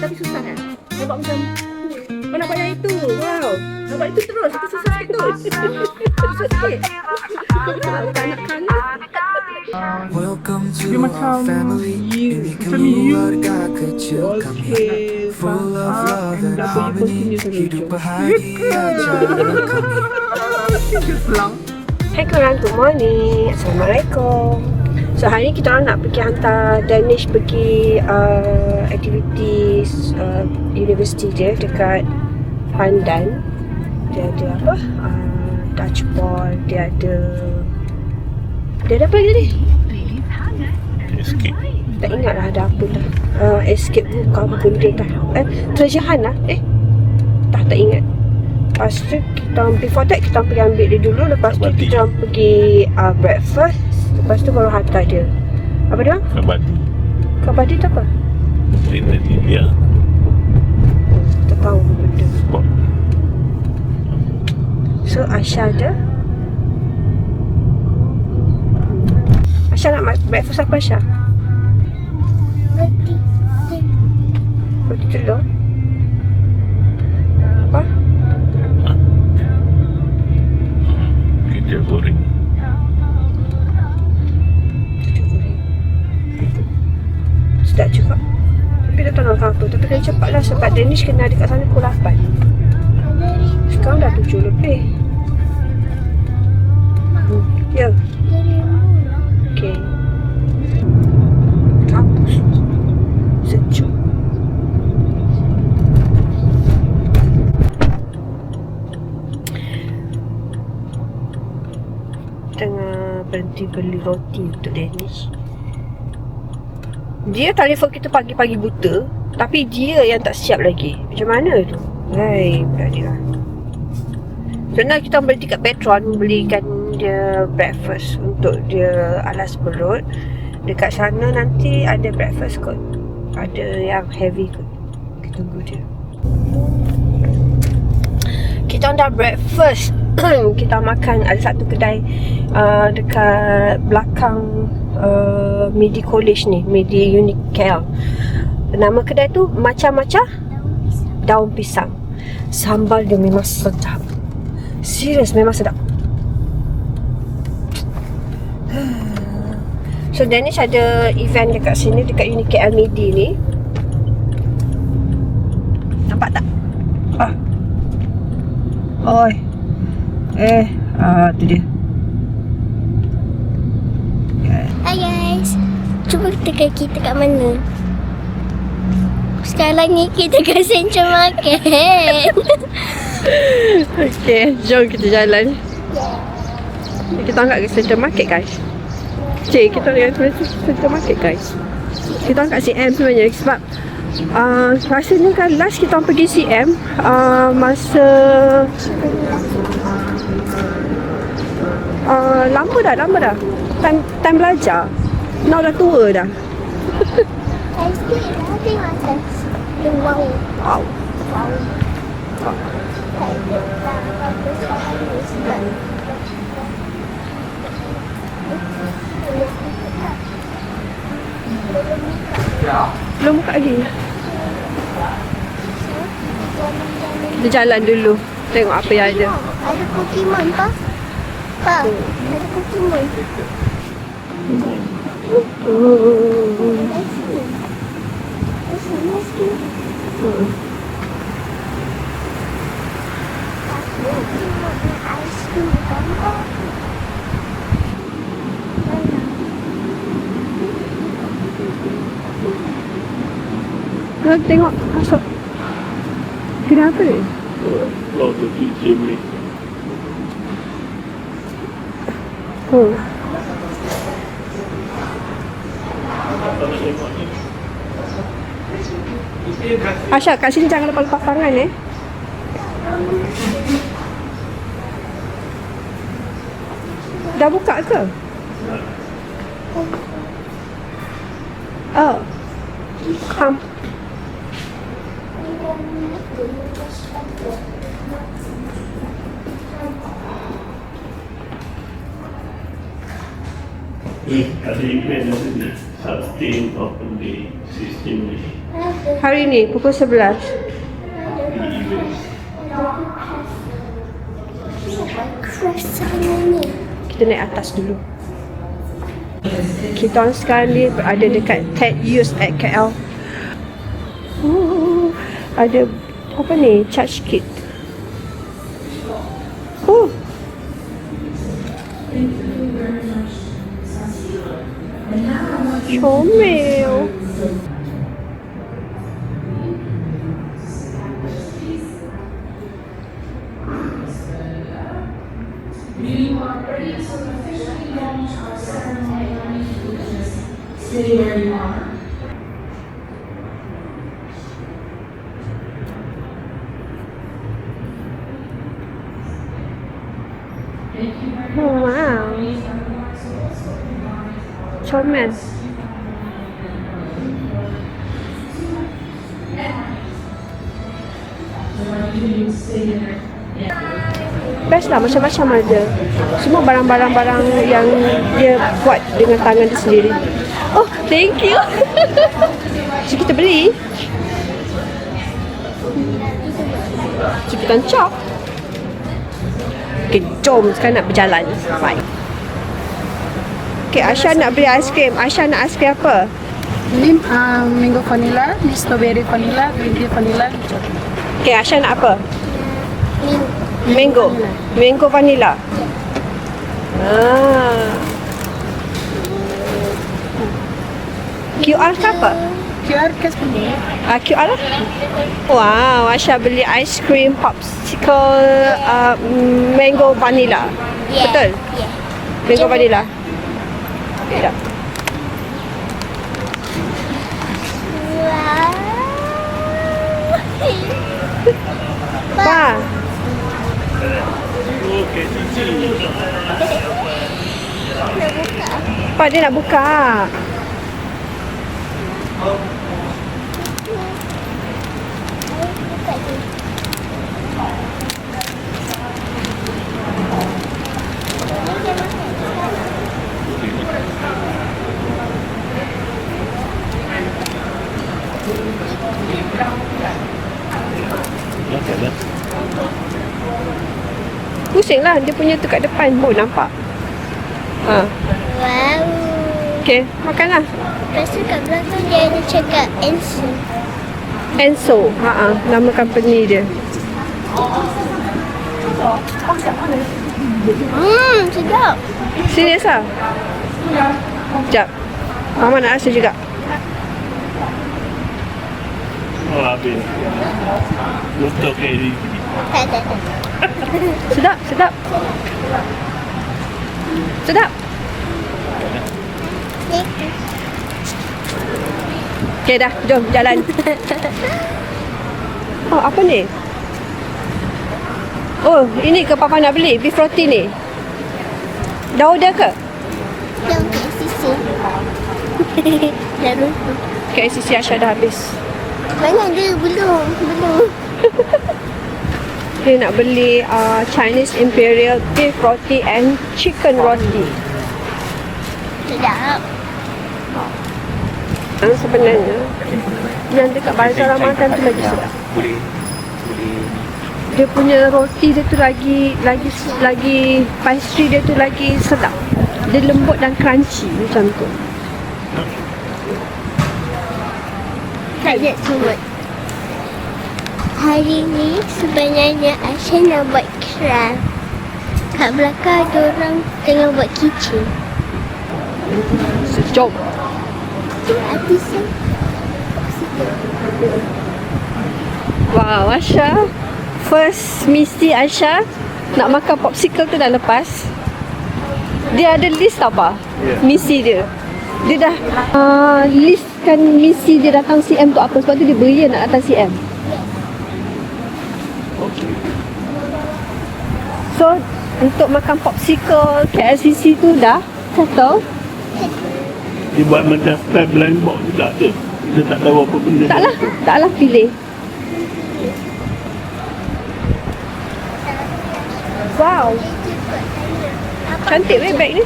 Tapi susah kan? Nampak macam oh, nampak yang itu. Wow. Nampak itu terus. Itu susah sikit tu. Susah sikit. Kanak-kanak. Welcome to Dia our macam family. Ini keluarga kecil kami, full of love and harmony. Hidup bahagia jalan kami. Hai korang, good morning. Assalamualaikum. So hari ni kita orang nak pergi hantar Danish pergi activities university dia dekat Pandan. Dia ada apa? Dodgeball, dia ada apa lagi tadi? Escape. Tak ingat lah ada apa dah. Escape room ke apa benda dah. Treasure hunt lah. Tak ingat. Lepas tu kita, before that kita pergi ambil dia dulu. Lepas tu kita pergi breakfast. Lepas tu baru hantar dia. Apa dia? Kabadi. Kabadi tu apa? Tadi dia. Tak tahu benda. Spot. So Aisyah ada. Aisyah nak breakfast apa Aisyah? Roti telur. Apa? Kita goreng. Sedap juga. Tapi tak tahu nak makan apa. Tapi kena cepat lah sebab Danish kena ada kat sana pukul 8. Sekarang dah 7 lebih. Ya. Okay. Kampus. Sejuk. Tengah berhenti beli roti untuk Danish. Dia telefon kita pagi-pagi buta, tapi dia yang tak siap lagi. Macam mana tu? Hai, budak dia. Sebenarnya kita berhenti kat Petron belikan dia breakfast untuk dia alas perut. Dekat sana nanti ada breakfast kot. Ada yang heavy kot. Kita tunggu dia. Kita dah breakfast. Kita makan ada satu kedai dekat belakang Midi College ni, Midi Unique KL. Nama kedai tu macam-macam daun pisang. Sambal dia memang sedap. Serius memang sedap. So Danish ada event dekat sini, dekat Unique KL Midi ni. Nampak tak? Oi. Tu dia. Hai guys, cuba tekan kita kat mana? Sekarang ni kita kat Central Market. Okay, jom kita jalan. Kita angkat ke Central Market guys. Cik, kita angkat ke Central Market guys. Kita angkat CM sebenarnya sebab rasanya kan last kita pergi CM masa lama dah. Time belajar. Now dah tua dah. Tengok atas. Wow. Wow. Belum buka lagi. Kita jalan dulu. Tengok apa yang ada. Ada Pokemon pa? Pa, ada Pokemon. Tengok masuk. Kenapa ni? Laut tu Jimmy. Asya, kat sini jangan lepas-lepas tangan Dah buka ke? Come. Ada event ada ni. Sustain open day system ni. Hari ni pukul 11. Croissant ni. Kita naik atas dulu. Kita orang sekarang ni berada dekat Ted Hughes at KL. Ada apa ni? Charge kit. Comel. Oh, wow. Comel. Best lah, macam-macam ada. Semua barang-barang yang dia buat dengan tangan dia sendiri. Oh, thank you. So kita beli. Ciputan chop. Okay, jom sekarang nak berjalan. Bye. Okay, Aisyah nak beli aiskrim. Aisyah nak aiskrim apa? Ini mango vanilla, ini strawberry vanilla, green tea vanilla. Okay, Aisyah nak apa? Mango. Mango vanilla. QR ke apa? QR cash punya. QR lah. Wow, Aisyah beli ice cream popsicle mango vanilla. Yeah. Betul? Yeah. Mango vanilla. Okay, dah. Wow. Pa. Okey, cici. Pa dia nak buka. Pusing lah, dia punya tu kat depan. Oh, nampak. Wow. Okay, makanlah. Lepas tu kat belakang dia ada cakap Enso. Enso. Nama company dia. Sedap. Serius lah. Sekejap. Mama nak rasa juga. Oh, habis. Untuk Kelly. Tak. Sedap, sedap. Sedap. Okay dah, jom jalan. Oh, apa ni? Oh, ini ke Papa nak beli? Beef roti ni. Dah order ke? Jom kat sisi. Dah lupa. KLCC Aisyah dah habis. Mana dia? Belum. Dia nak beli Chinese Imperial beef roti and chicken roti. Sedap. Sebenarnya yang dekat Bazar Ramadan tu lagi sedap. Dia punya roti dia tu lagi pastry dia tu lagi sedap. Dia lembut dan crunchy macam tu. Tak ada semut. Hari ni sebenarnya Aisyah nak buat craft. Kat belakang ada orang tengah buat kitchen. Jom. Artisan. Wow, Aisyah. First misi Aisyah nak makan popsicle tu dah lepas. Dia ada list apa? Misi dia. Dia dah listkan misi dia datang CM tu apa. Sebab tu dia beria nak datang CM. So, untuk makan popsicle KLCC tu dah settle. Dia buat macam style blind box tu tak ada. Kita tak tahu apa benda. Taklah pilih. Wow. Cantik weh bag ni.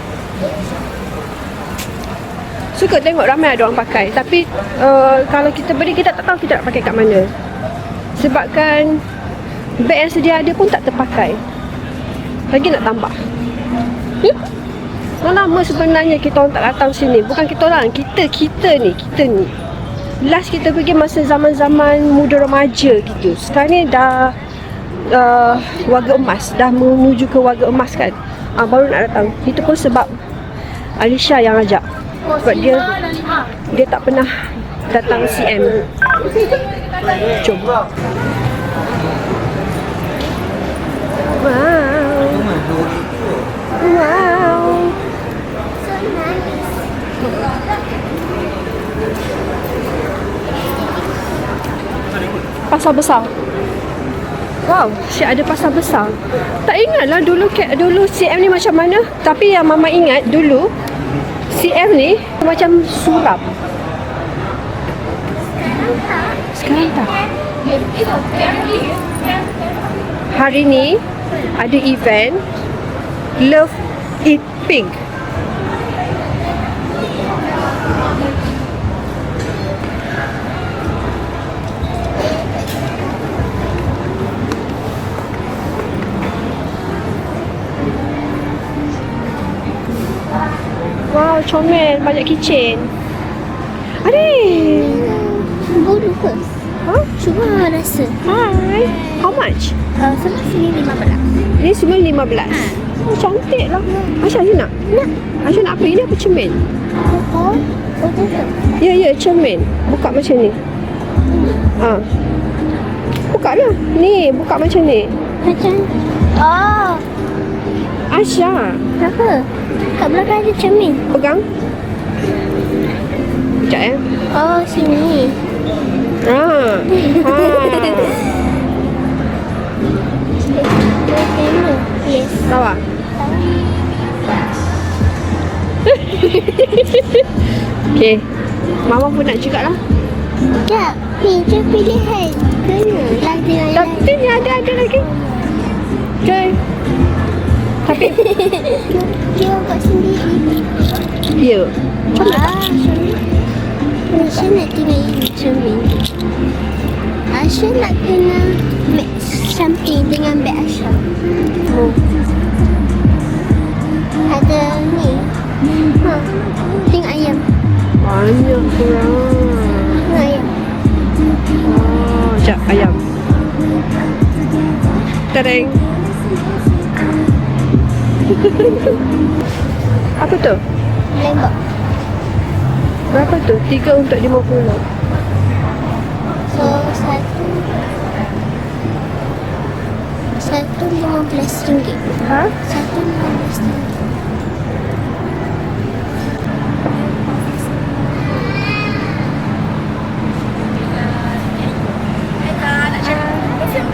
suka tengok ramai ada orang pakai. Tapi kalau kita beli, kita tak tahu kita nak pakai kat mana. Sebabkan beg yang sedia ada pun tak terpakai. Lagi nak tambah. Dah lama sebenarnya kita orang tak datang sini. Bukan kita orang, kita ni. Last kita pergi masa zaman-zaman muda remaja gitu. Sekarang ni dah warga emas, dah menuju ke warga emas kan. Baru nak datang. Itu pun sebab Alisha yang ajak. Sebab dia tak pernah datang CM. Jom. Wow. Pasar besar. Wow, Syed ada pasar besar. Tak ingatlah dulu CM ni macam mana. Tapi yang Mama ingat dulu CM ni macam suram. Sekarang tak. Hari ni ada event Love Eat Pink. Wow, comel, banyak kitchen. Adik. Baru ke? Huh? Cuba rasa. Hi. How much? Sama sini 15. Ini semua 15. Oh, cantik lah. Aisyah ni nak? Nak. Aisyah nak apa? Ini apa cermin? Oh, Ya, cermin. Buka macam ni. Buka lah. Ni, buka macam ni. macam. Oh, Aisyah. apa? Kat belakang ada cermin. Pegang. Sekejap ya. Oh, sini. Yes. Tahu tak? Okay. Mama pun nak juga lah. Tak, ni je pilihan. Kena lah dengan yang Tapi ni ada lagi. Okay. Tapi dia buat sendiri. ya. Aisyah nak kena ini cermin. Aisyah nak kena beg samping dengan beg Aisyah. Ada ni. Tengok ayam. Banyak kurang. Tengok ayam. Sekejap, ayam. Tereng. Apa tu? Lembab. Berapa tu? 3 untuk 50. So, satu RM15. Ha? Satu RM15.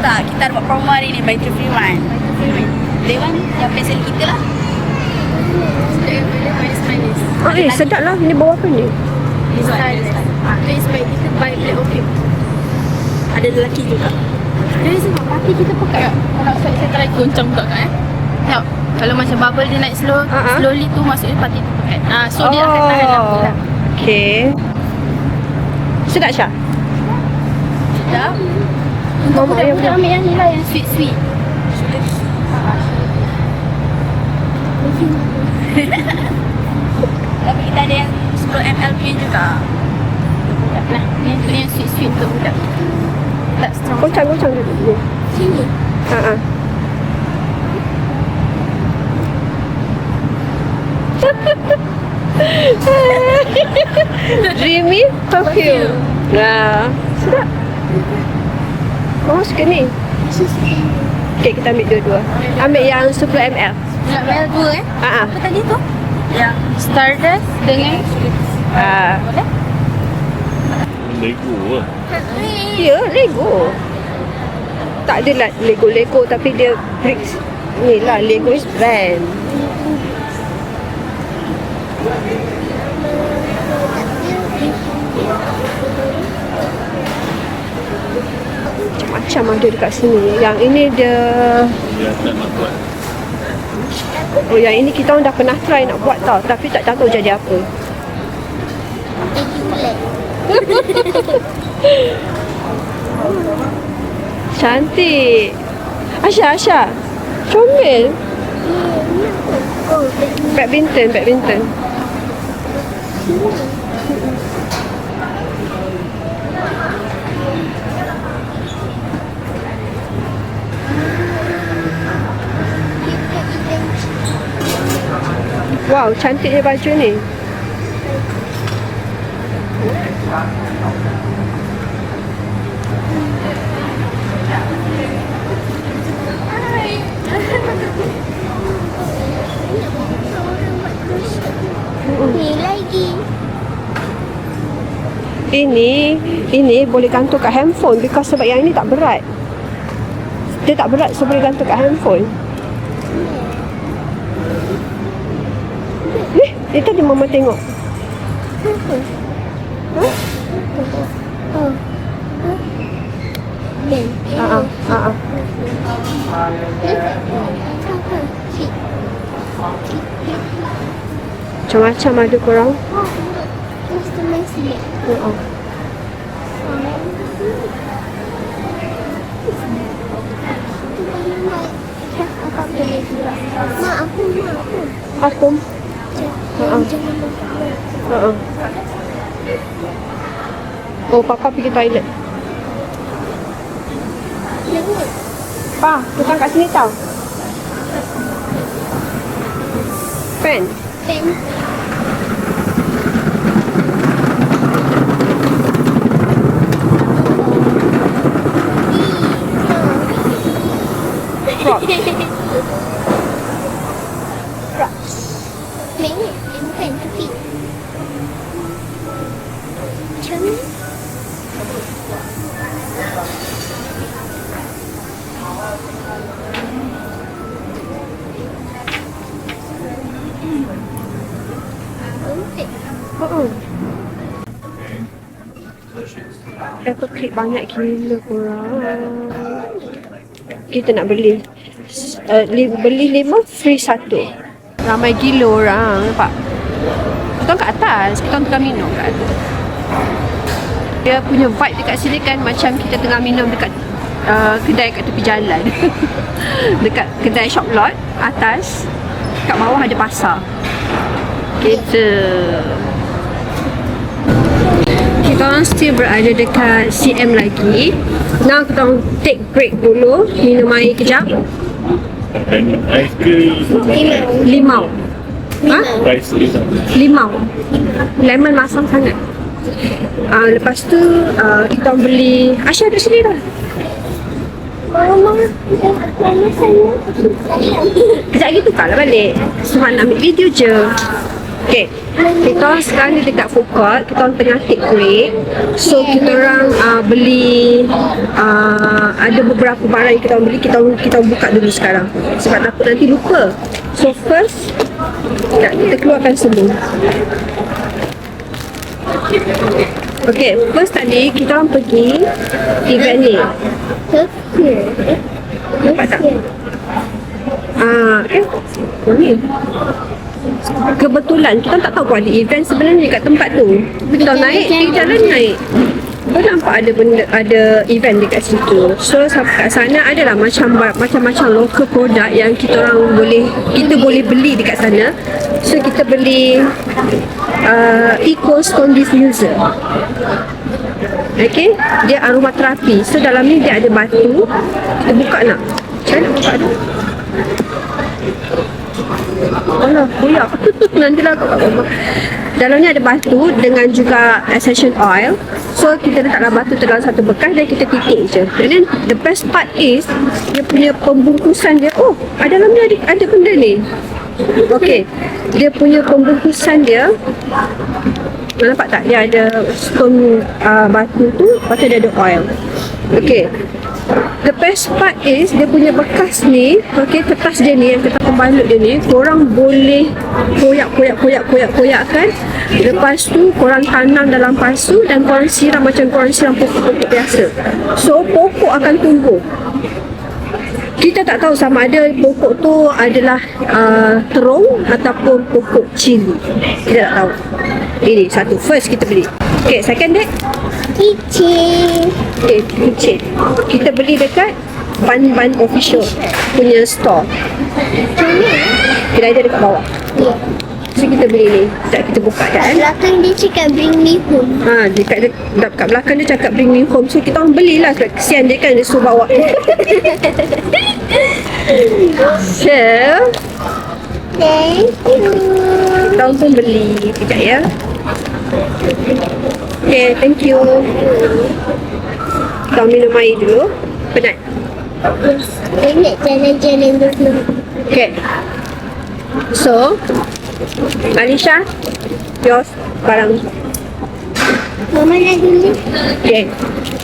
Tak, kita ada buat promo hari ni, buy 3 free 1. Dewan yang pensel kita lah. Sedap lah. Ini bawa apa ni? Kita buy black opium. Ada lelaki juga. Jadi sebab kaki kita pakai. Kalau saya try goncang buka kan. Tengok, kalau macam bubble dia naik slowly tu maksudnya parti tu pakai. So dia akan tahan lama lah. Okay. Sedap Syah? Sedap. Mama ayam Kita ambil yang ni lah, yang sweet. Tapi kita ada yang 10ml punya juga. Nah, ni tu yang sweet tu budak. Tak strong. Goncang dulu. Sini. Dreamy perfume. Sedap. Mama suka ni. Okay, kita ambil dua-dua. Ambil yang 10ml. Ml 2 Apa tadi tu? Yang Stardust dengan boleh? Lego lah. Ya, Lego. Tak adalah Lego tapi dia bricks. Ni lah, Lego is brand. Macam-macam ada dekat sini. Yang ini dia. Dia tak nak buat. Oh, yang ini kita orang dah pernah try nak buat tau. Tapi tak tahu jadi apa. Cantik. Asya. Comel. Badminton. Wow, cantiknya baju ni. Ni lagi. Ini boleh gantung kat handphone because sebab yang ini tak berat. Dia tak berat so boleh gantung kat handphone. Ni tadi mama tengok. Ben. Macam-macam ada korang. Masih. Mak aku. Akum. Jangan makan. Oh, papa pergi toilet. Jangan. Pa, tukang kat sini tau. Pen. Ben. Rock. Mẹ, em bukan tapi macam ni. Apple clip banyak gila korang. Kita nak beli beli 5 free 1. Ramai gila orang, nampak? Kita kat atas, kita tengah minum kat atas. Dia punya vibe dekat sini kan macam kita tengah minum dekat kedai kat tepi jalan. Dekat kedai shop lot atas, kat bawah ada pasar. Kita orang still berada dekat CM lagi. Now kita orang take break dulu, minum air kejap. Aiskrim. Limau. Aiskrim. Limau. Lemon masam sangat. Lepas tu kita orang beli. Asya duduk sini dah. Mama saya. Kejap lagi tukarlah balik. Sebab nak ambil video je. Okay, kita orang sekarang ni dekat food court. Kita orang tengah take break. So kita orang beli ada beberapa barang yang kita orang beli. Kita orang buka dulu sekarang sebab takut nanti lupa. So first kita keluarkan semua. Okay, first tadi kita orang pergi event ni. Nampak tak? Okay. Ni kebetulan kita tak tahu pun ada event sebenarnya kat tempat tu. Kita naik, jalan naik. Kita nampak ada event dekat situ. So kat sana adalah macam-macam local product yang kita boleh beli dekat sana. So kita beli Eco Stone Diffuser. Okay, dia aromaterapi. So dalam ni dia ada batu. Kita buka nak. Macam mana buka tu? Alah, boyak. Nantilah kat rumah. Dalam ni ada batu dengan juga essential oil. So kita letaklah batu tu dalam satu bekas dan kita titik je. And then the best part is dia punya pembungkusan dia. Oh, dalam ni ada benda ni. Okay, dia punya pembungkusan dia. Nampak tak? Dia ada stone batu tu, lepas tu dia ada oil. Okay, the best part is dia punya bekas ni, okay, kertas dia ni, yang kertas pembalut dia ni, korang boleh koyak-koyak kan. Lepas tu korang tanam dalam pasu dan korang siram macam korang siram pokok-pokok biasa. So pokok akan tumbuh. Kita tak tahu sama ada pokok tu adalah terung ataupun pokok cili. Kita tak tahu. Ini satu, first kita beli. Okay, second date? Kicin. Okay, kicin. Kita beli dekat Ban Official punya store. Kedai dia dekat bawah. Ya. So kita beli ni. Sekejap kita buka kan. Belakang dia cakap bring me home. Dekat belakang dia cakap bring me home. So kita orang belilah sebab kesian dia kan dia suruh bawa. So Thank you. kita orang pun beli. Sekejap ya. Okay, thank you. Kita orang minum air dulu. Penat. Saya nak jalan-jalan dulu. Okay. So Alisha, yours barang. Mama nak dulu. Okay.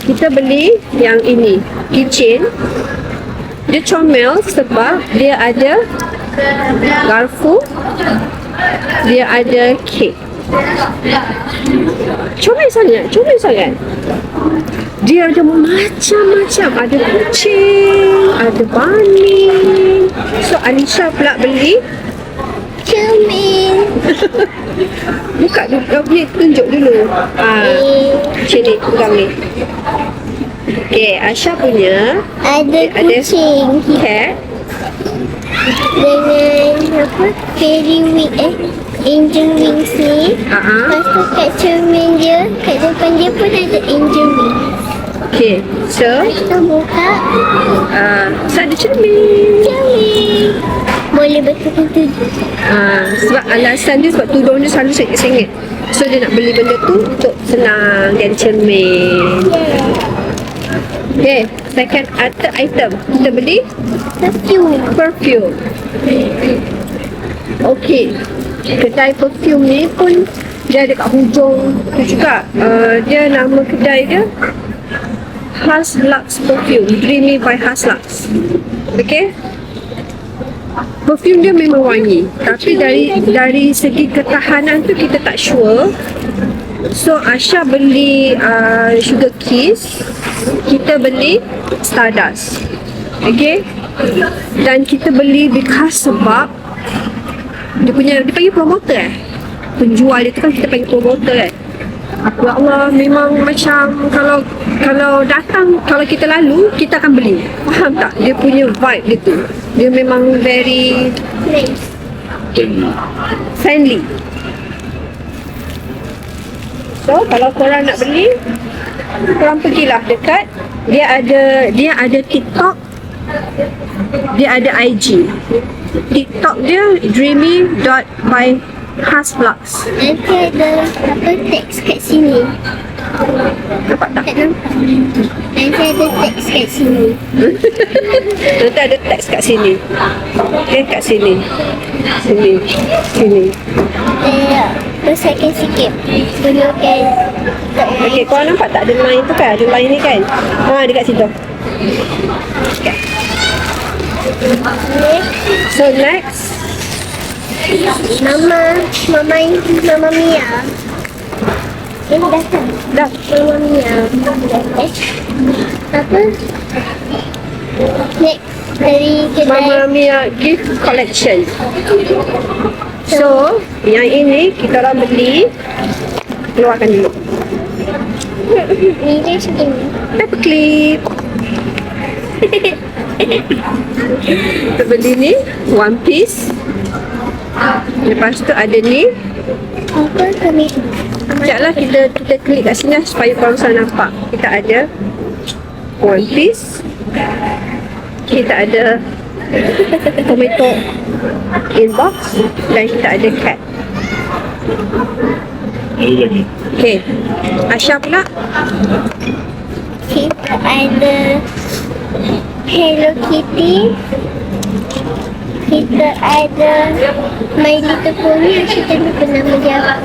Kita beli yang ini, keychain. Dia comel sebab dia ada garfu, dia ada kek. Comel sangat. Dia ada macam-macam. Ada kucing, ada bunny. So Alisha pula beli. Cermin. Buka dulu, kau boleh tunjuk dulu. Macam ni, pegang ni. Okay, Asha punya Ada kucing. cat. Dengan apa? Fairy wing angel wings ni. Lepas tu kat cermin dia, kat depan dia pun ada angel wings. Okay, so Kita buka so ada cermin. cermin. Boleh betul tujuh. Sebab alasan dia sebab tudung dia selalu sengit-sengit. So dia nak beli benda tu untuk senang dan cermin. Okay, second item kita beli perfume. Okay, kedai perfume ni pun dia ada kat hujung tu juga. Dia nama kedai dia Hush Lux Perfume, Dreamy by Hush Lux. Okay, perfume dia memang wangi, tapi dari segi ketahanan tu kita tak sure. So Asha beli Sugar Kiss, kita beli Stardust. Okay, dan kita beli because sebab dia panggil promoter penjual dia tu kan, kita panggil promoter kan. Ya Allah, memang macam kalau datang, kalau kita lalu, kita akan beli. Faham tak? Dia punya vibe dia tu. Dia memang very friendly. So, kalau korang nak beli, korang pergilah dekat. Dia ada TikTok, dia ada IG. TikTok dia dreamy.by.hushflux. Nanti ada apa teks kat sini. Nampak tak? Tak nampak. Nanti ada teks kat sini. Nanti ada teks kat sini. Okay, kat sini. Sini. Besarkan sikit. Gunakan. Okay, korang nampak tak ada line tu kan? Ada line ni kan? Dekat situ. So next, Mama Mia. Datang. dah. Mama Mia. Apa? Next dari kedai. Mamma Mia gift collection. So, yang ini kita orang beli. Keluarkan dulu. Ni dia macam ni. Paperclip. Kita beli ni one piece. Lepas tu ada ni. Apa kami? Sekejap lah kita klik kat sini supaya korang bisa nampak. Kita ada one piece. Kita ada tomato inbox. Dan kita ada cat. Ada lagi. Okay, Asha pula. Kita ada Hello Kitty. Kita ada My Little Pony. Kita lupa nama dia.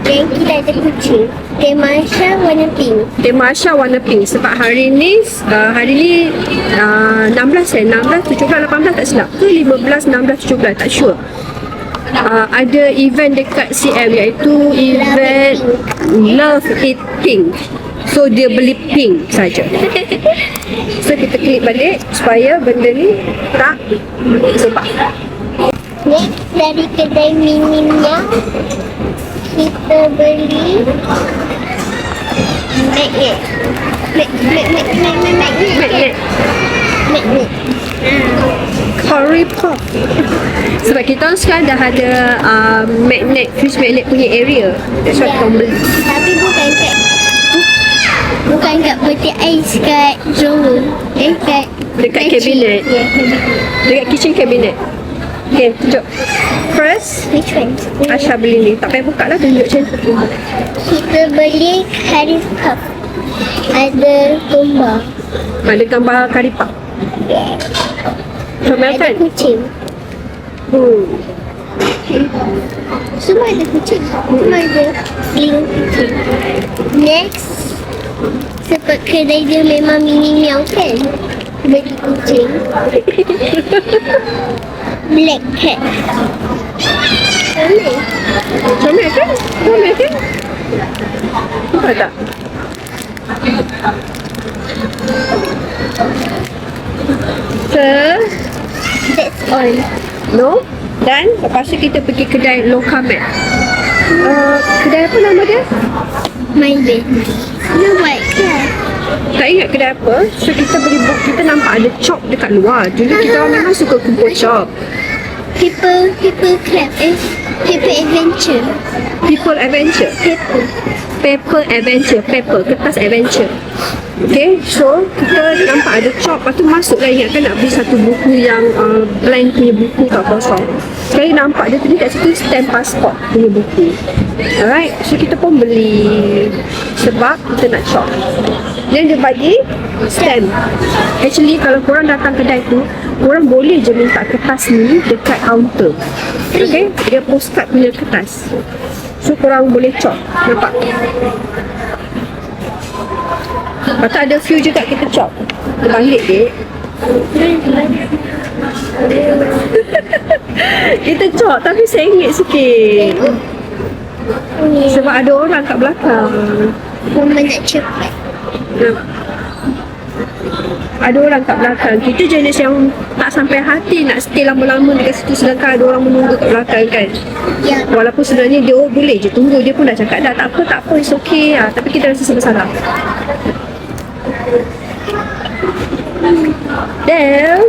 Dan kita ada kucing. Tema Asha warna pink. Tema Asha warna pink. Sebab hari ni 16 17, 18 tak silap ke 15, 16, 17 tak sure. Ada event dekat CM iaitu event Love It Pink. So dia beli pink saja. So kita klik balik supaya benda ni tak sebab. Next dari kedai Minimnya kita kita beli magnet. Magnet. Curry puff. Sebab kita orang sekarang dah ada magnet, fuse magnet punya area. That's why kita orang beli. Tapi bukan kat peti ais kat drawer. Kat Dekat pantry. kabinet. Yeah, cabinet. Dekat kitchen cabinet. Okay, tunjuk. First, Which one? Asha beli ni. Tak payah buka lah, tunjuk macam tu. Kita beli curry puff. Ada gambar. Ada gambar curry puff. Comel Ada kan? kucing. Semua ada kucing. Semua ada link kucing. Next, sebab kedai dia memang mini meow kan? Beli kucing. Black cat. Boleh. Comel kan? Comel kan? Nampak tak? That's all. No? Dan lepas tu kita pergi kedai Lokamet. Kedai apa nama dia? My bed. Dia buat kan? Tak ingat kedai apa. So kita beli book, kita nampak ada chop dekat luar. Dulu kita orang memang suka kumpul chop. People crab. People adventure. People Adventure. Paper Adventure. Paper, kertas adventure. Okay, so kita nampak ada chop. Lepas tu masuk lah, ingat kan nak beli satu buku yang blank punya buku tak kosong. Sekali nampak dia tulis kat situ stamp passport punya buku. Alright, so kita pun beli sebab kita nak chop. Then dia bagi stamp. Actually kalau korang datang kedai tu, korang boleh je minta kertas ni dekat counter. Okay, dia postcard punya kertas. So korang boleh chop. Nampak? Lepas tu ada few juga kita chop. Kita balik dek. Kita chop tapi sengit sikit. Sebab ada orang kat belakang. Mama nak cepat. Ada orang kat belakang. Kita jenis yang tak sampai hati nak stay lama-lama dekat situ, sedangkan ada orang menunggu kat belakang kan. Ya. Walaupun sebenarnya dia boleh je tunggu. Dia pun dah cakap dah tak apa, it's okay. Tapi kita rasa bersalah. Then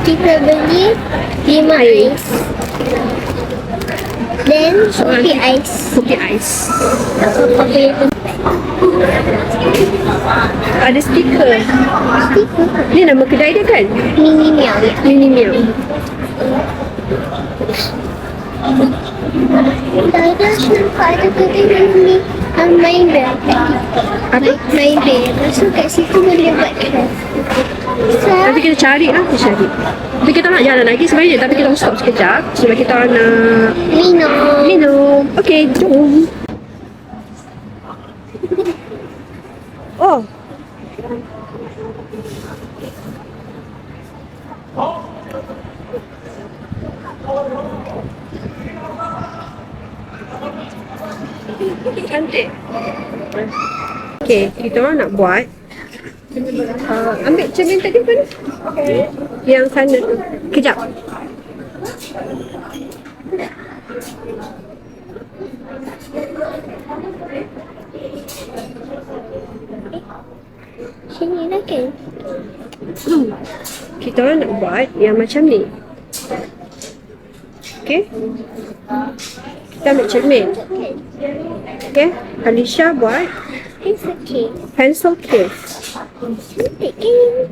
kita beli 5 ais. Then kopi ais. Kopi ais. Kopi Ada stiker. stiker. Ni nama kedai dia kan? Mini meow. Mini meow. Tadi aku nampak ada kedai ni. My bed. Apa? My bed. Lepas tu kat situ boleh buat craft. Nanti kita cari lah, kita cari. Tapi kita nak jalan lagi sebenarnya, tapi kita stop sekejap sebab kita orang nak minum. Okay, jom. Oh. Cantik. Okay, kita orang nak buat ambil cermin tadi kan? Okay. Yang sana tu. Kejap. Sini lah kan? Kita orang nak buat yang macam ni. Okay. Kita ambil cermin. Okay. Alisha buat It's okay. pencil case. Cantik kan?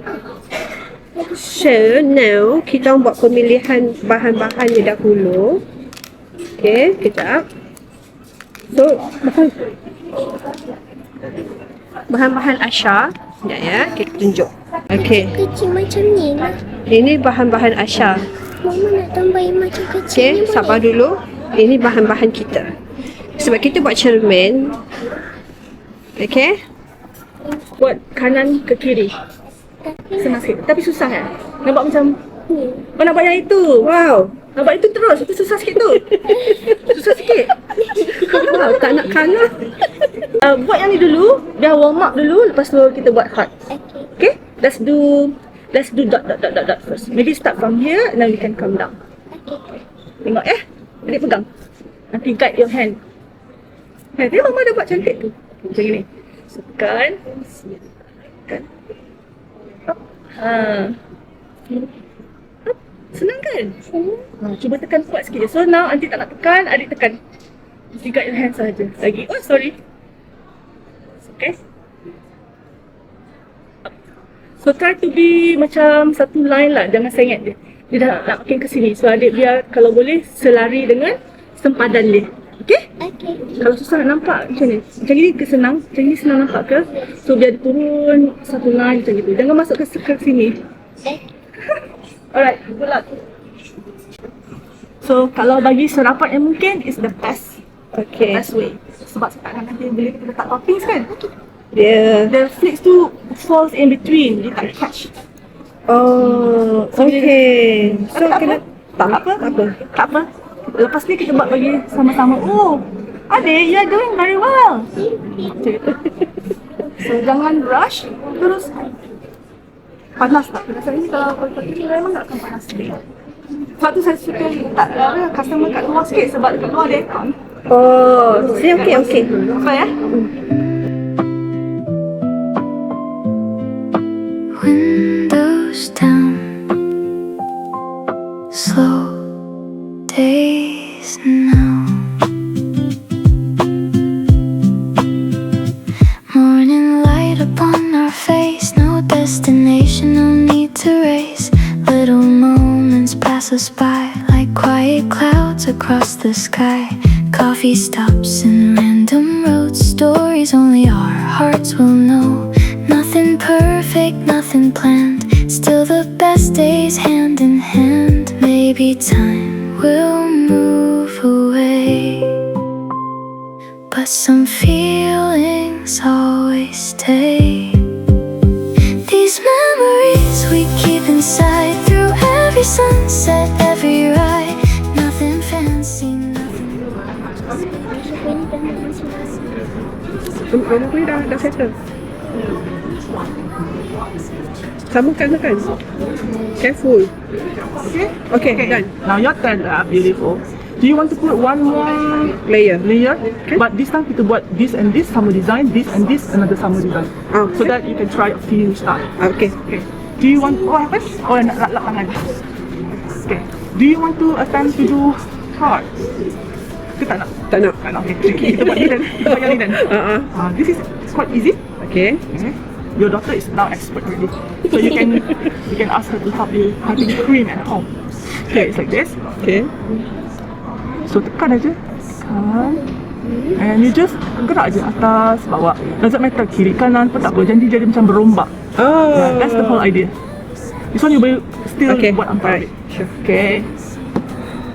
So now kita orang buat pemilihan bahan-bahannya dahulu. Okay, kejap. So bahan-bahan Asha. Sekejap ya, kita tunjuk. Okay, Kecil macam ni lah. ini bahan-bahan Asha. Mama nak tambahin macam kecil Okay, ni sabar dulu. Ini bahan-bahan kita. Sebab kita buat cermin. Okay. Buat kanan ke kiri. Senang sikit. Tapi susah kan? Nampak macam oh, nampak yang itu. Wow. Nampak itu terus. Itu susah sikit tu. Susah sikit. Wow, tak nak kalah. Buat yang ni dulu. Dah warm up dulu. Lepas tu kita buat hard. Okay? Let's do dot first. Maybe start from here and then we can come down. Tengok Adik pegang. Nanti guide your hand. Tadi mama dah buat cantik tu. Macam ni. So, tekan. Tekan. Senang kan? Cuba tekan kuat sikit je. So now aunty tak nak tekan, adik tekan. Mesti guide your hand sahaja. Lagi. Oh sorry. Okay. So try to be macam satu line lah. Jangan sengit dia. Dia dah nak makin ke sini. So adik biar kalau boleh selari dengan sempadan dia. Okay? Okay. Kalau susah nak nampak macam ni. Macam ni ke senang. Macam ni senang nampak ke? So biar dia turun satu line macam gitu. Jangan masuk ke sini. Alright, good luck. So kalau bagi serapat yang mungkin is the best. Okay. Best way. Sebab saya takkan nanti bila kita letak toppings kan. Dia. The flakes tu falls in between. Dia tak catch. Oh, okay. So kena Tak apa. Tak apa. Lepas ni kita buat bagi sama-sama. Oh, adik, you are doing very well. Macam itu. So jangan rush. Terus panas tak? Panas ni kalau pakai memang tak akan panas sikit. Sebab tu saya suka letak customer kat luar sikit sebab kat luar ada aircon. Oh, okay. Apa ya? Windows down, slow days now. Morning light upon our face, no destination, no need to race. Little moments pass us by like quiet clouds across the sky. Coffee stops and random road stories only our hearts will know. Nothing perfect, nothing planned, still the best days hand in hand. Maybe time will move away, but some feelings always stay. These memories we keep inside through every sunset, every ride. Nothing fancy, nothing. Rumah kuih dah settle. Sambungkan. Careful. Okay, done. Now your turn lah, beautiful. Do you want to put one more Layer. Okay. But this time kita buat this and this sama design, this and this another sama design. Oh, So that you can try a few style. Okay. Okay. Do you want apa? Oh nak lap tangan. Okay. Do you want to attempt to do heart? Kita tak nak. Tak nak. Okay. Kita buat hidden. Kita buat yang hidden. This is quite easy. Okay. Okay. Your daughter is now expert already, so you can ask her to help you having cream at home. Okay, it's like this. Okay. So tekan aja, tekan, and you just gerak aja atas, bawah. Doesn't matter kiri kanan pun tak apa. Jadi macam berombak. Oh. Yeah, that's the whole idea. This one you will still Okay. buat angka. Alright. Sure. Okay.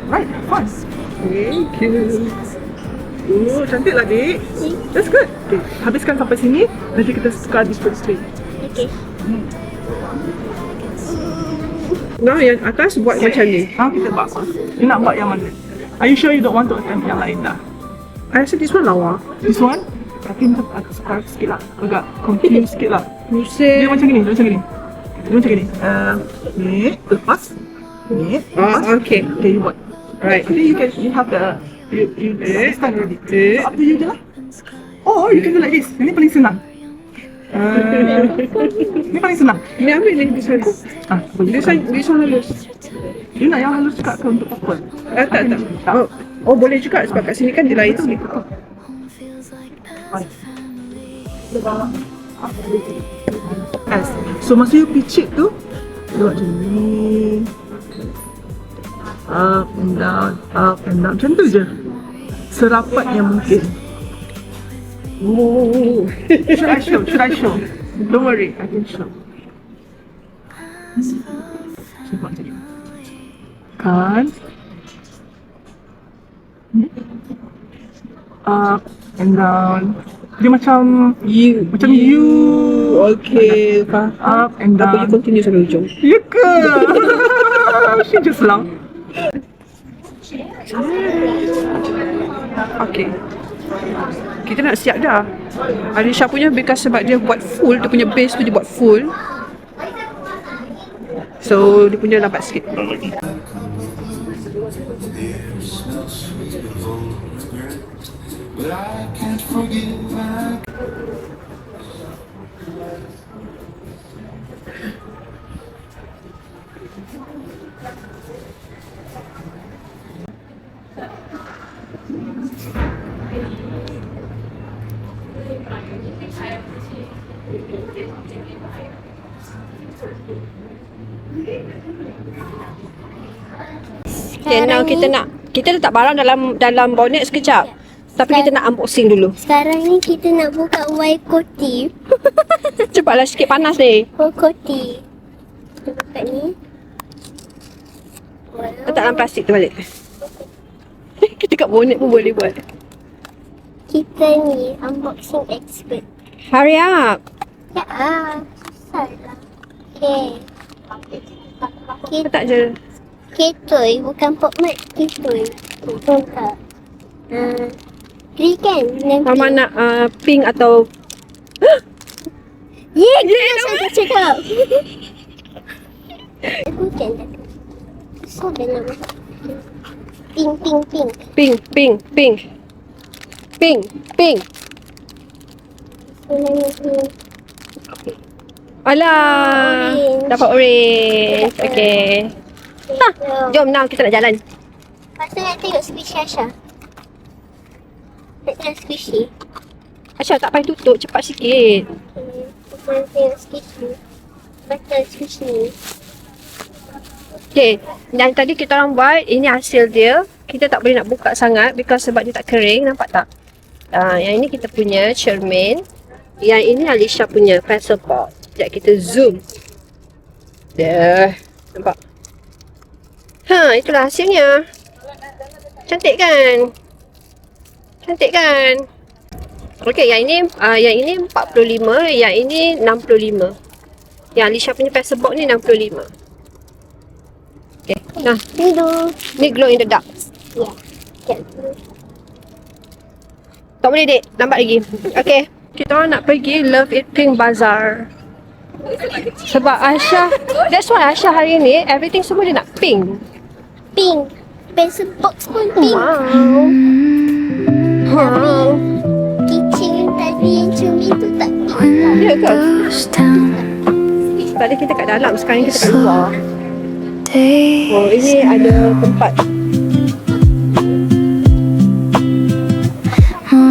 Right, fine. Thank you. Oh, cantik lah, Dik. That's good. Okay, habiskan sampai sini. Nanti kita tukar different straight. Okay. Now yang atas buat macam ni. Now kita buat apa? You nak buat yang mana? Are you sure you don't want to attempt yang lain dah? I rasa this one lawa. This one? Tapi macam agak sukar sikit lah. Agak confused sikit lah. Dia Musim. macam gini, dia macam gini. Dia macam gini. Ni, lepas. Ni, lepas. Oh, okay. Okay, you buat. Right. Jadi you have the, you understand already. So up to you je lah. Oh, you can do like this. Ini paling senang. Ini paling senang. Ni ambil ni, this one. Boleh. This one halus. You nak yang halus juga ke untuk purple? Tak. Oh, boleh juga sebab kat sini kan dia lain sikit. Yes. So masa you picit tu, dia buat macam ni. Up and down, macam tu je. Serapat yang mungkin. Oh. Should I show? Don't worry, I can show. So buat macam ni. Kan. Up and down. Dia macam You. Okay. Faham. up and Apa you down. continue sampai hujung? Ya ke? She just laugh. Okay. Kita nak siap dah. Alisha punya because sebab dia buat full, dia punya base tu dia buat full. So dia punya lambat sikit. but I can't forgive. Okay, now kita letak barang dalam bonnet sekejap. Tapi kita nak unboxing dulu. Sekarang ni kita nak buka Waikoti. Cepatlah sikit, panas ni. Waikoti. Kita buka ni. Letak dalam plastik tu balik. Kita kat bonnet pun boleh buat. Kita ni unboxing expert. Hurry up. Ya, susah lah. Okay. Letak je. Ketoy, bukan pokmat. Ketoy. Buka. Green kan? Mama nak pink atau... Yeah, saya cakap. Bukan dah. So, dah nama. Pink. Pink. So, nama pink. Alah. Orange. Dapat orange. Okay. Jom now kita nak jalan. Lepas tu nak tengok squishy Asha. Nak tengok squishy. Asya tak payah tutup, cepat sikit. Kita nak tengok squishy. Betul squishy. Okay, yang tadi kita orang buat, ini hasil dia. Kita tak boleh nak buka sangat because sebab dia tak kering, nampak tak? Yang ini kita punya cermin. Yang ini Alisha punya pencil box. Sekejap kita zoom. Dah, nampak? Itulah hasilnya. Cantik kan? Okey, yang ini 45, yang ini 65. Yang Alisha punya pencil box ni 65. Okey. Nah, ni glow in the dark. Ya. Tak boleh, Dek. Lambat lagi. Okey. Kita orang nak pergi Love It Pink Bazaar. Sebab Asha, that's why Asha hari ni everything semua dia nak pink. Pink. Pencil box pun pink. Wow. Keychain yang tadi yang cermin tu tak pink. Ya ke? Goes down. Tadi kita kat dalam, sekarang kita kat luar. Day Oh, ini ada tempat.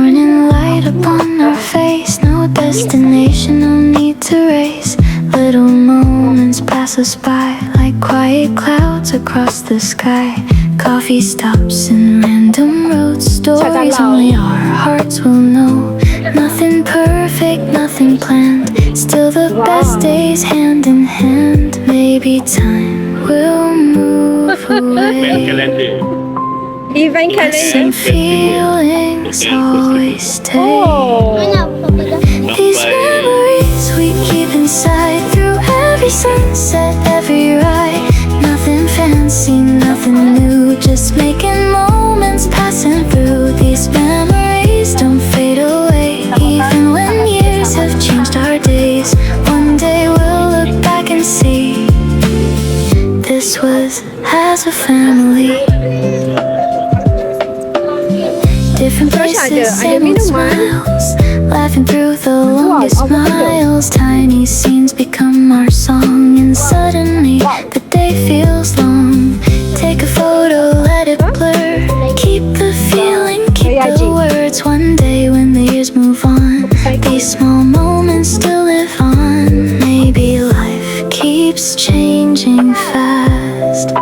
morning light upon our face, no destination, no need to race. Little moments pass us by like quiet clouds across the sky. Coffee stops in random roads, stories only our hearts will know. Nothing perfect, nothing planned, still the best days hand in hand. Maybe time will move away. Event Some calendar. feelings always stay. Oh. Mana apa dah? These memories we keep inside through every sunset, every ride. Nothing fancy, nothing new, just making moments passing through. These memories don't fade away, even when years have changed our days. One day we'll look back and see this was as a family. Different places, same old smiles, laughing through the longest miles. Tiny scenes become our song, and suddenly the day feels long. Take a photo, let it blur. Keep the feeling, keep the words. One day when the years move on, these small moments still live on. Maybe life keeps changing fast,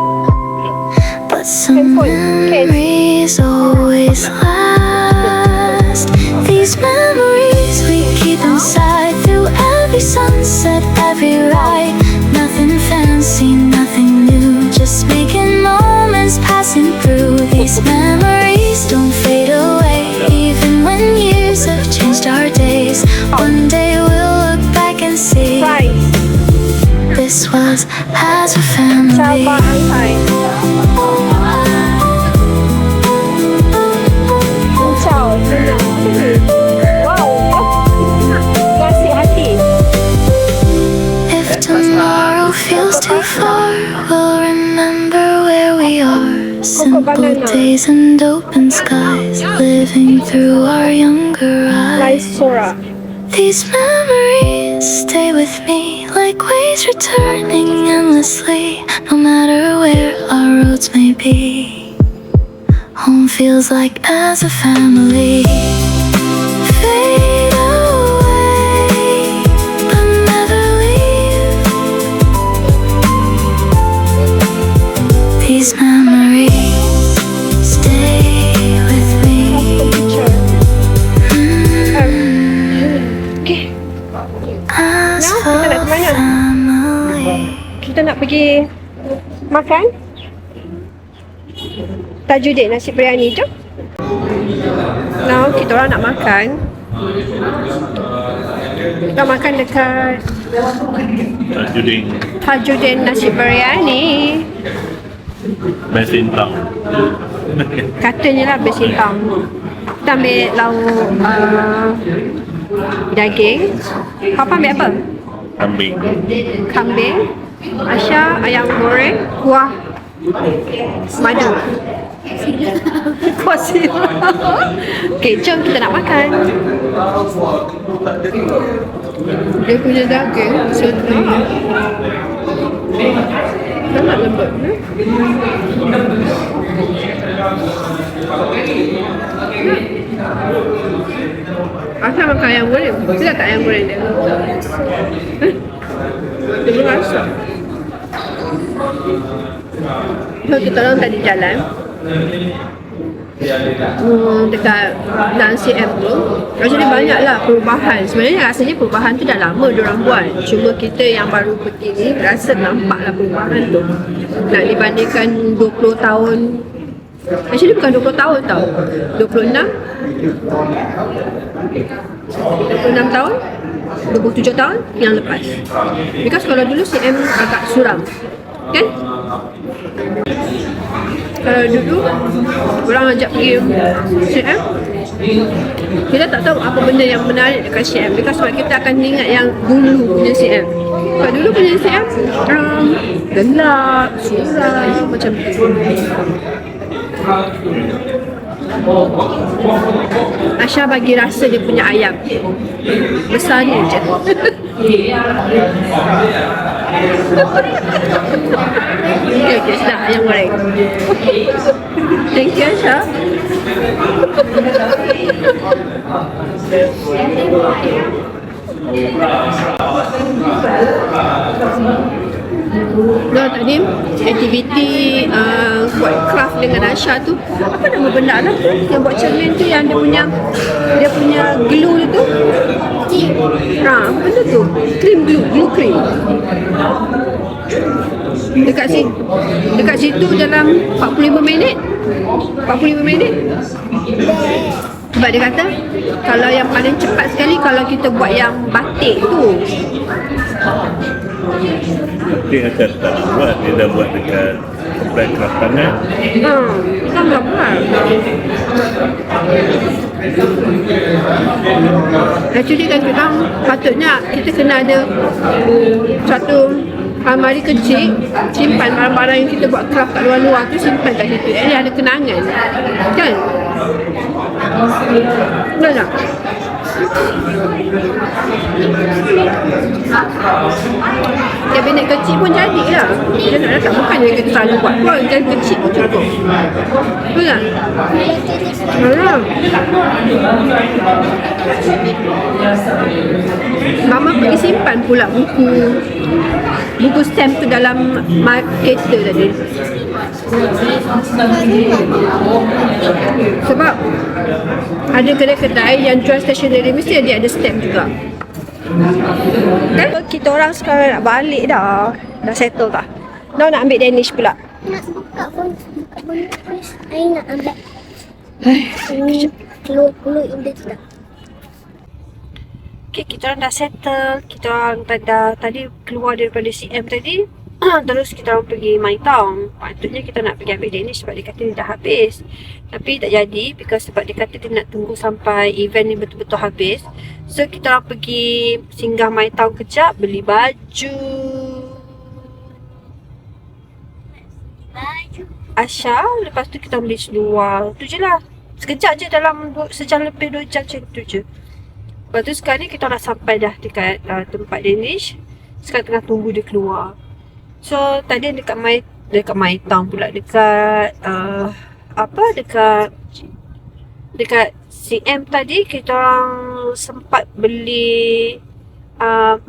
but some memories always last. These memories we keep inside through every sunset, every ride. Nothing fancy, nothing new, just making moments passing through. These memories don't fade away, even when years have changed our days. One day we'll look back and see this was as a family. If tomorrow feels too far, we'll remember where we are. Simple Troubled days and open skies, living through our younger eyes. Lysora. These memories stay with me like waves returning endlessly. No matter where our roads may be, home feels like as a family. Fade away, but never leave. These memories stay with me. Okay. As Now, for kita nak ke mana? family. Kita nak pergi makan Tajudin nasi biryani tu. Now kita orang nak makan. Kita makan dekat Juding Tajudin nasi biryani. Best in town. Katanya lah best in town. Kita ambil lauk daging. Papa ambil apa? Kambing. Kambing. Aisyah ayam goreng, kuah madu. Kuah siram. Okay, jom kita nak makan. Dia punya daging sedap. Sangat lembut. Asal makan ayam goreng. Sedap tak ayam goreng dia? Dia berasa. So kita orang tadi jalan dekat Jalan CM tu. Actually banyaklah perubahan. Sebenarnya rasanya perubahan tu dah lama diorang buat. Cuma kita yang baru pergi ni rasa nampaklah perubahan tu. Nak dibandingkan 20 tahun. Actually bukan 20 tahun tau. 26 tahun 27 tahun yang lepas. Because kalau dulu CM agak suram, kan? Kalau dulu orang ajak pergi CM, kita tak tahu apa benda yang menarik dekat CM. Because sebab kita akan ingat yang dulu punya CM. Sebab dulu punya CM gelap, suram, macam tu. Aisyah bagi rasa dia punya ayam besar ni je. Okay, sedap ayam goreng. Thank you Aisyah. Nah, tadi aktiviti buat craft dengan Aisyah tu, apa nama benda lah tu yang buat cermin tu, yang dia punya glue tu. Apa benda tu? Cream glue cream. Dekat situ dalam 45 minit. Sebab dia kata kalau yang paling cepat sekali kalau kita buat yang batik tu. Dia akan tak nak buat. Dia dah buat dekat komplek keras tangan. Kan berapa? Actually kan kita patutnya kita kena ada satu almari kecil, simpan barang-barang yang kita buat craft kat luar-luar tu, simpan kat situ. Jadi ada kenangan. Kan? Betul tak? Kabinet kecil pun jadi lah. Dia nak letak, bukannya kita selalu buat pun, yang kecil pun cukup. Betul tak? Alah. Mama pergi simpan pula buku stamp tu dalam kereta tadi. Sebab ada kedai-kedai yang jual stationery mesti dia ada stamp juga. Kan? Kita orang sekarang nak balik dah. Dah settle dah. Now nak ambil Danish pula. Nak buka pun. I nak ambil. Keluar yang dia tidak. Okay, kita orang dah settle. Kita orang tadi keluar daripada CM tadi. Terus kita orang pergi My Town. Patutnya kita nak pergi ambil Danish sebab dia kata dia dah habis. Tapi tak jadi because sebab dia kata dia nak tunggu sampai event ni betul-betul habis. So kita orang pergi singgah My Town kejap, beli baju. Baju. Asha. Lepas tu kita beli seluar. Tu je lah. Sekejap je dalam sejam lebih 2 jam macam tu je. Lepas tu sekarang ni kita dah sampai dah dekat tempat Danish. Sekarang tengah tunggu dia keluar. So tadi dekat My Town pula. Dekat dekat CM tadi kita orang sempat beli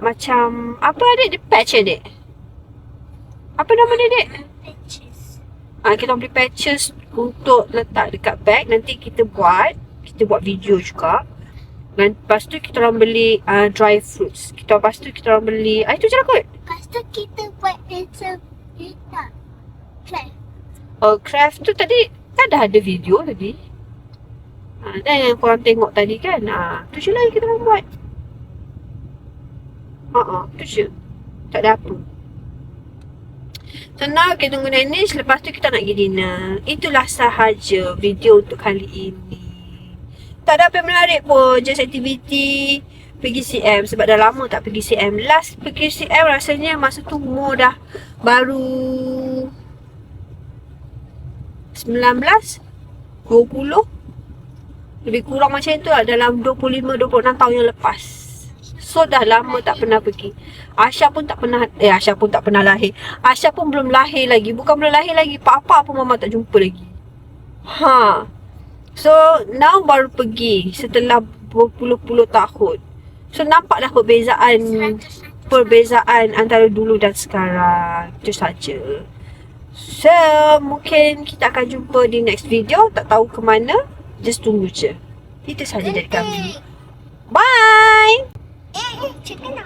macam apa adik? Dia patch adik? Apa nama dia adik? Kita beli patches untuk letak dekat bag. Nanti kita buat video juga. Dan lepas tu kita orang beli dry fruits. Lepas tu kita orang beli itu je lah kot. Lepas tu kita buat pencil kita. Craft tu tadi kan dah ada video tadi. Dan yang korang tengok tadi kan. Tu je lah yang kita orang buat. Tu je. Tak ada apa. So now kita tunggu Danish. Lepas tu kita nak pergi dinner. Itulah sahaja video untuk kali ini. Tak ada apa yang menarik pun. Just aktiviti pergi CM. Sebab dah lama tak pergi CM. Last pergi CM rasanya masa tu umur dah baru 19 20. Lebih kurang macam tu lah. Dalam 25-26 tahun yang lepas. So dah lama tak pernah pergi. Asha pun tak pernah lahir. Asha pun belum lahir lagi. Bukan belum lahir lagi, Papa pun mama tak jumpa lagi. So now baru pergi setelah berpuluh-puluh tahun. So nampaklah perbezaan antara dulu dan sekarang. Itu saja. So mungkin kita akan jumpa di next video. Tak tahu ke mana. Just tunggu je. Itu saja dari kami. Bye. Cakap nak